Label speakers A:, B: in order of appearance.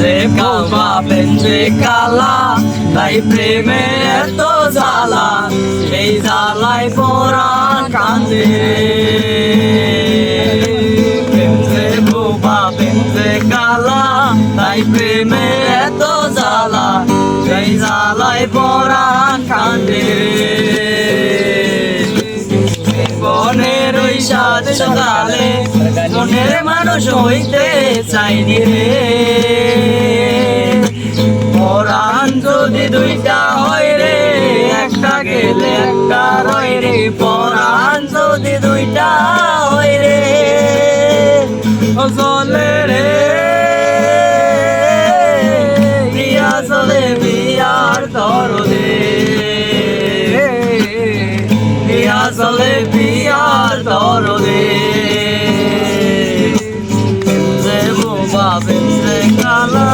A: যে কাবা বেঞ্জে কালা তাই প্রেমে এত জ্বালা এই জ্বালায় পরাণ কান্দে বেঞ্জে বোবা বেঞ্জে কালা তাই প্রেমে এত জ্বালা এই জ্বালায় পরাণ কান্দে বনের ওই সাত সকালে মনের মানুষ হইতে চাইনি রে পরাণ যদি দুইটা হয় রে একটা গেলে একটা রয় রে পরাণ যদি দুইটা হয় রে চলে রে প্রিয়া চলে বিয়ার দরদে প্রিয়া চলে বিয়ার দরদে বেঞ্জে বোবা বেঞ্জে কালা